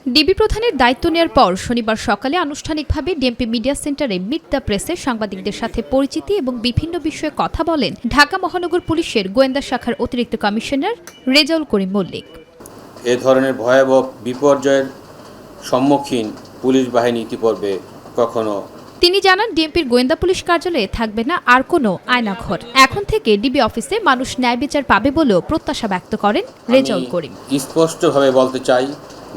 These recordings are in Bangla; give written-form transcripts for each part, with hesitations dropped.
ডিবি প্রধানের দায়িত্ব নেওয়ার পর শনিবার সকালে আনুষ্ঠানিকভাবে ডিএমপি মিডিয়া সেন্টারে মিট দ্য প্রেসে সাংবাদিকদের সাথে পরিচিতি এবং বিভিন্ন বিষয়ে কথা বলেন ঢাকা মহানগর পুলিশের গোয়েন্দা শাখার অতিরিক্ত কমিশনার রেজাউল করিম মল্লিক। এ ধরনের ভয়াবহ বিপর্যয়ের সম্মুখীন পুলিশ বাহিনী ইতিপূর্বে কখনো। তিনি জানান, ডিএমপির গোয়েন্দা পুলিশ কার্যালয়ে থাকবে না আর কোনো আয়নাঘর। এখন থেকে ডিবি অফিসে মানুষ ন্যায় বিচার পাবে বলেও প্রত্যাশা ব্যক্ত করেন রেজাউল করিম। স্পষ্টভাবে বলতে চাই,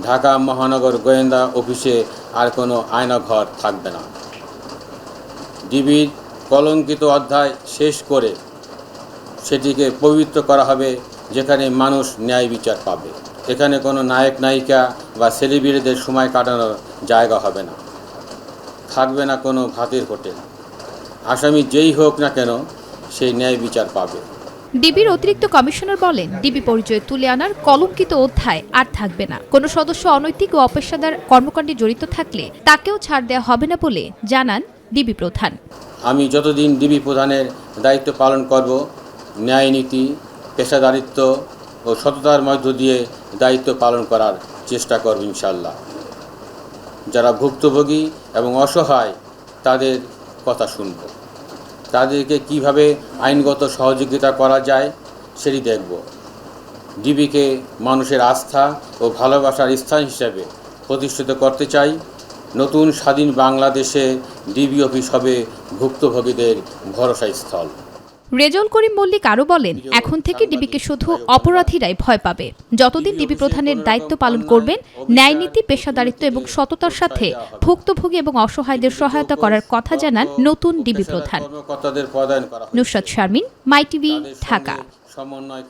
ঢাকা মহানগর গোয়েন্দা অফিসে আর কোনো আয়নাঘর থাকবে না। ডিবির কলঙ্কিত অধ্যায় শেষ করে সেটিকে পবিত্র করা হবে, যেখানে মানুষ ন্যায় বিচার পাবে। এখানে কোনো নায়ক নায়িকা বা সেলিব্রিটিদের সময় কাটানোর জায়গা হবে না। থাকবে না কোনো ভাতের হোটেল। আসামি যেই হোক না কেন, সেই ন্যায় বিচার পাবে। ডিবির অতিরিক্ত কমিশনার বলেন, ডিবি পরিচয় তুলে আনার কলঙ্কিত অধ্যায় আর থাকবে না। কোনো সদস্য অনৈতিক ও অপেশাদার কর্মকাণ্ডে জড়িত থাকলে তাকেও ছাড় দেওয়া হবে না বলে জানান ডিবি প্রধান। আমি যতদিন ডিবি প্রধানের দায়িত্ব পালন করব, ন্যায় নীতি, পেশাদারিত্ব ও সততার মধ্য দিয়ে দায়িত্ব পালন করার চেষ্টা করব ইনশাল্লাহ। যারা ভুক্তভোগী এবং অসহায় তাদের কথা শুনব, তাদেরকে কিভাবে আইনগত সহযোগিতা করা যায় সেটি দেখব। ডিবিকে মানুষের আস্থা ও ভালোবাসার স্থান হিসেবে প্রতিষ্ঠিত করতে চাই। নতুন স্বাধীন বাংলাদেশে ডিবি অফিস হবে ভুক্তভোগীদের ভরসা স্থল। রেজাউল করিম মল্লিক আরও বলেন, এখন থেকে ডিবিকে শুধু অপরাধীরাই ভয় পাবে। যতদিন ডিবি প্রধানের দায়িত্ব পালন করবেন, ন্যায়নীতি, পেশাদারিত্ব এবং সততার সাথে ভুক্তভোগী এবং অসহায়দের সহায়তা করার কথা জানান নতুন ডিবি প্রধান। নুসরাত শারমিন, মাই টিভি, ঢাকা।